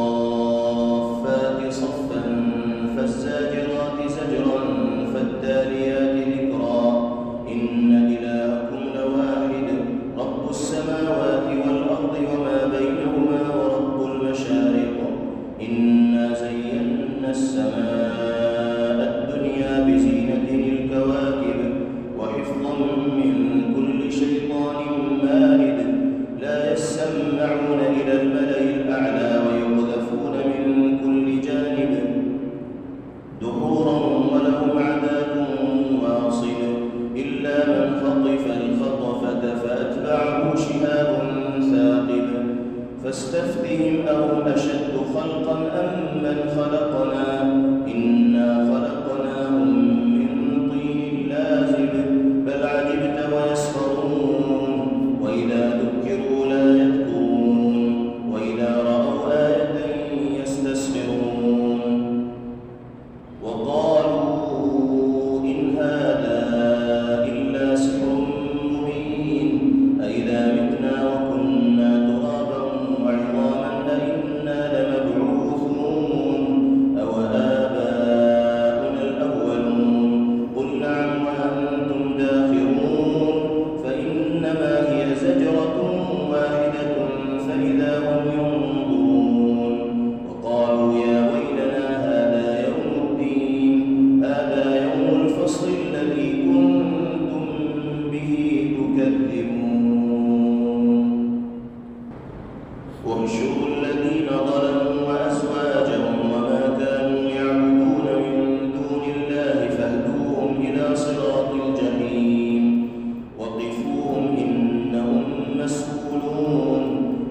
والصافات صفا فالزاجرات زجرا فالتاليات ذكرا إن إلهكم لواحد رب السماوات والأرض وما بينهما ورب المشارق إنا زينا السماء الدنيا بزينة الكواكب وحفظا من كل شيطان مارد لا يسمعون إلى الملأ الأعلى ويقذفون من كل جانب دحورا ولهم عذاب واصب إلا من خطف الخطفة فأتبعه شهاب ثاقب فاستفتهم أهم أشد خلقا أم من خلقنا إنا خلقناهم من طين لازب بل عجبت ويسخرون وإذا ذكروا لا يذكرون وإذا رأوا آية يستسخرون وقالوا إن هذا إلا سحر مبين أإذا متنا وكنا ترابا وعظاما أإنا لمبعوثون أو آباؤنا الأولون قل نعم وأنتم داخرون فإنما هي زجرة واحدة فإذا هم ينظرون وقالوا يا ويلنا هذا يوم الدين هذا يوم الفصل الذي كنتم به تكذبون واحشروا الذين ظلموا وأزواجهم وما كانوا يعبدون من دون الله فاهدوهم إلى صراط الجحيم وقفوهم إنهم مسؤولون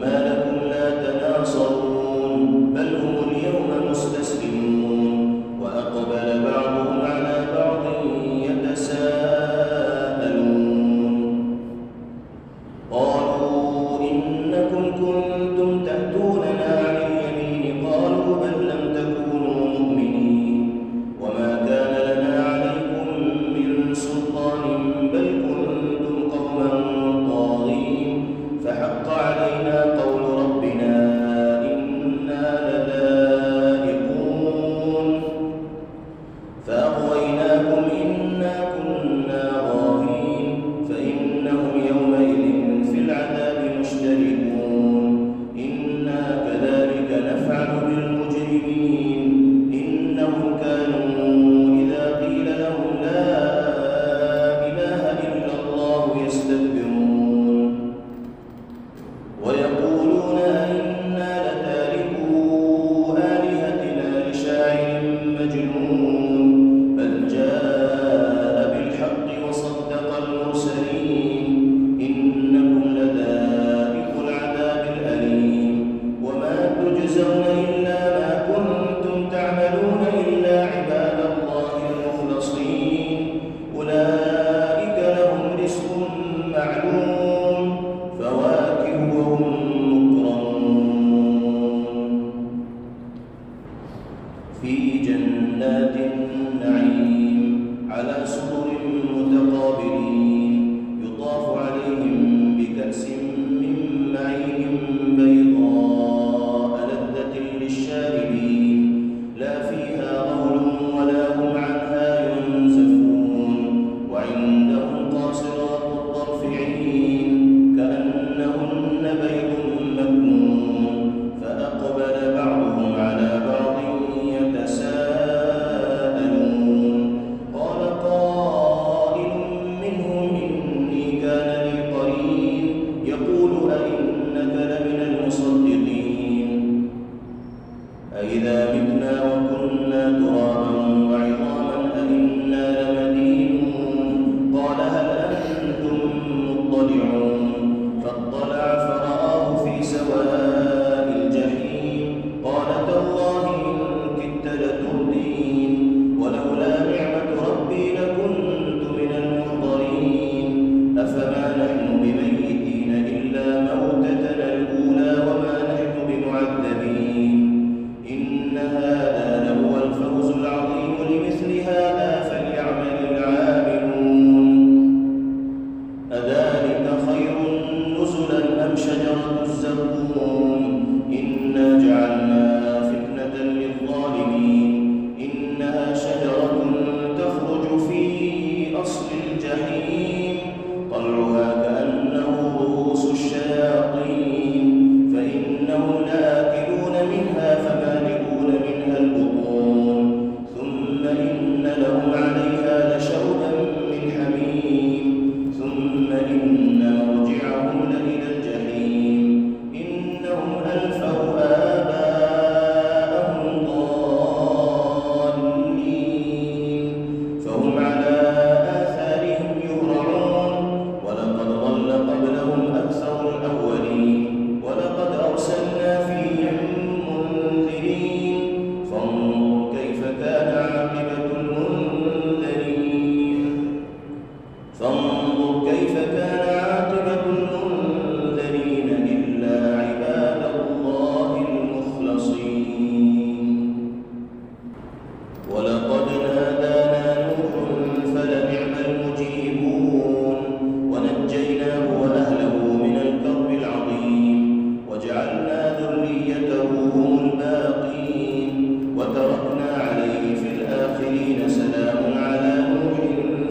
ما لكم لا تناصرون بل هم اليوم مستسلمون وأقبل بعضهم على بعض يتساءلون قالوا إنكم كنتم تأتوننا عن اليمين الباقين وتركنا عليه في الآخرين سلام على نوح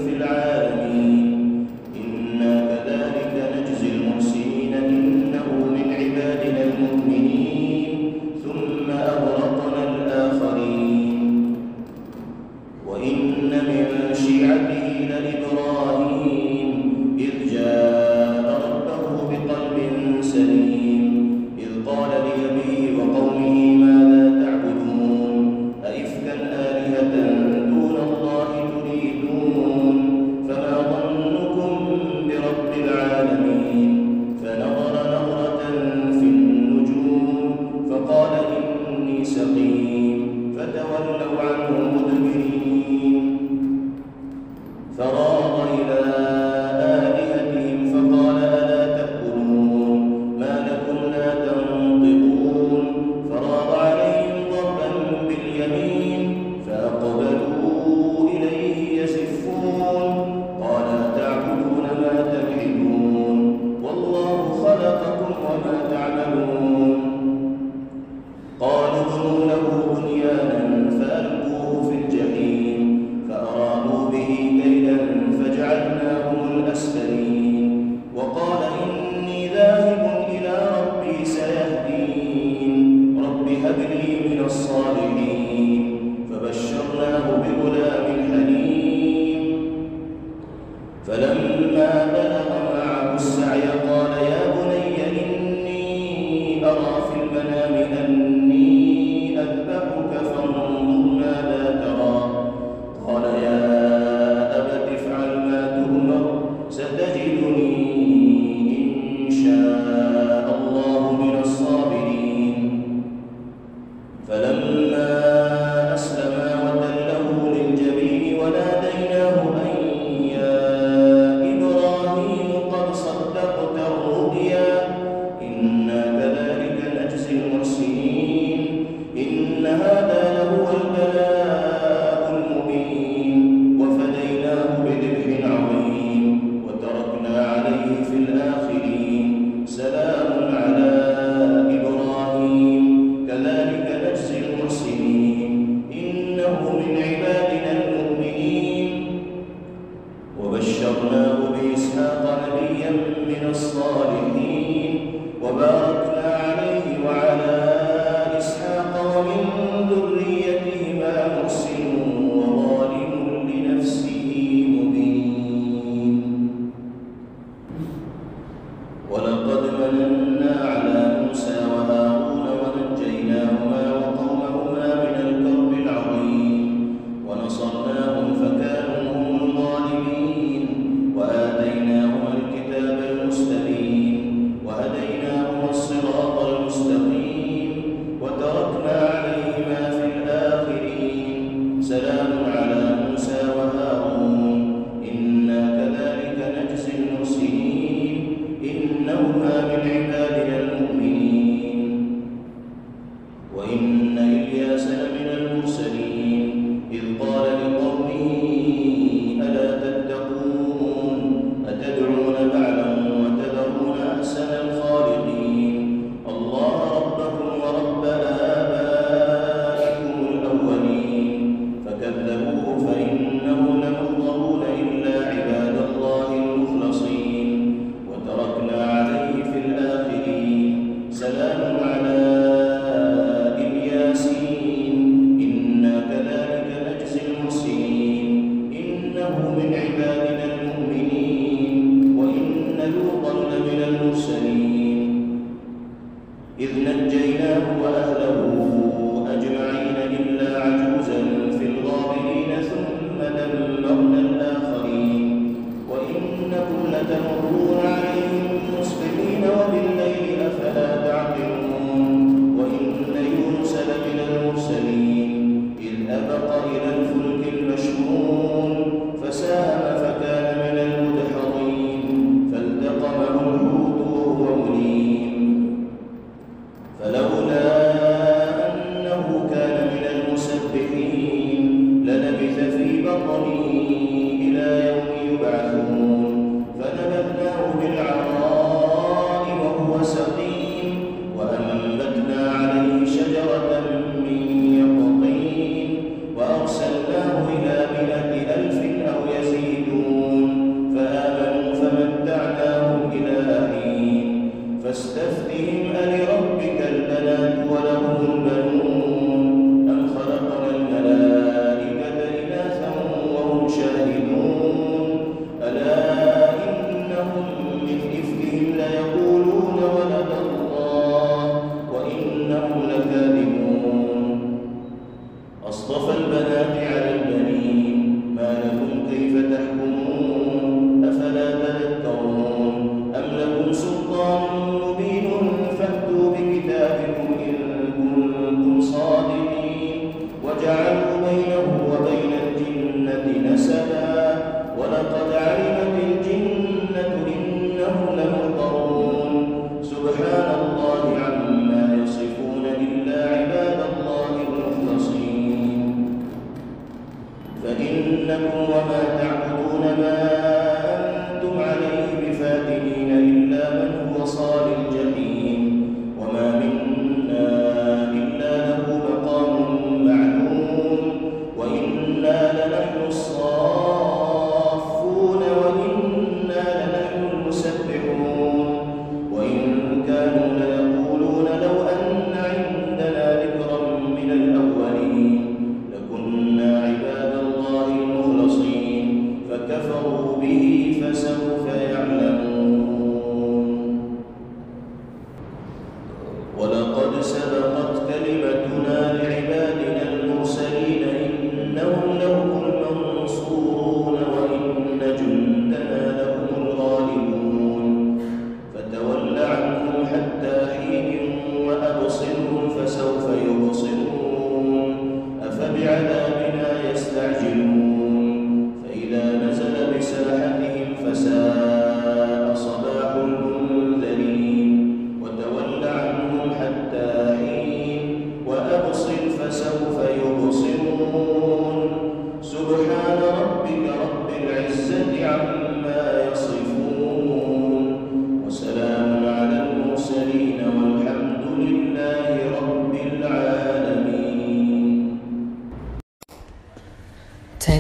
في العالمين إنا كذلك نجزي المحسنين إنه من عبادنا المؤمنين ثم أغرقنا الآخرين وإن من شيعته لإبراهيم إذ جاء ربه بقلب سليم إذ قال لأبيه وقومه ماذا تعبدون أئفكا آلهة دون الله تريدون فما ظنكم برب العالمين فنظر نظرة في النجوم فقال إني سقيم فتولوا عنه مدبرين فراغ إلى آلهتهم فقال ألا تأكلون ما لكم لا تنطقون فراغ عليهم ضربا باليمين فأقبلوا إليه يزفون قال أتعبدون ما تنحتون والله خلقكم وما تعملون قالوا ابنوا له بنيانا فألقوه في الجحيم فأرادوا به كيدا فجعلناهم الأسفلين وقال إني ذاهب إلى ربي سيهدين رب هب لي من الصالحين فبشرناه بغلام حليم فلما بلغ معه السعي قال يا بني إني أرى في المنام أني أذبحك فانظر ماذا ترى قال يا أبت افعل ما تؤمر ستجدني إن شاء الله من الصابرين فلما أسلما وتله للجبين وناديناه أن يا إبراهيم قد صدقت الرؤيا إنا كذلك نجزي المحسنين إن هذا لهو البلاء المبين وفديناه بذبح عظيم وتركنا عليه في الآخرين سلام على إبراهيم كذلك نجزي المحسنين إنه من عبادنا المؤمنين وبشرناه بإسحاق نبيا من الصالحين وباركنا عليه وعلى إسحاق ومن ذريتهما محسن وظالم لنفسه مبين ولقد مننا على موسى وهارون ونجيناهما وقومهما من الكرب العظيم ونصرناهم فكانوا هم الغالبين وآتيناهما الكتاب المستبين وهديناهما الصراط المستقيم وتركنا عليهما في الآخرين سلام على موسى وهارون إنا كذلك نجزي المحسنين إنهما من عبادنا المؤمنين وإن إلياس لمن المرسلين إذ قال لقومه ألا تتقون أتدعون بعلا وتذرون أحسن الخالقين الله ربكم ورب آبائكم الأولين فكذبوه فإنهم لمحضرون إلا عباد الله المخلصين وتركنا عليه في الآخرين سلام على الياسين إنا كذلك نجزي المحسنين إنه من عبادنا المؤمنين وإن لوطا لمن المرسلين إذ نجيناه وأهله أجمعين إلا عجوزا في الغابرين ثم دمرنا الآخرين وإنكم لتمرون عليهم مصبحين وبالليل أفلا تعقلون وإن يونس لمن المرسلين إذ أبق إلى الفلك المشحون فساهم فكان من المدحضين فالتقمه الحوت وهو مليم فلولا أنه كان من المسبحين للبث في بطنه إلى يوم يبعثون فنبذناه بالعراء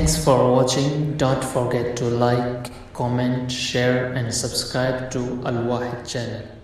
Thanks for watching. Don't forget to like, comment, share and subscribe to Al Wahid channel.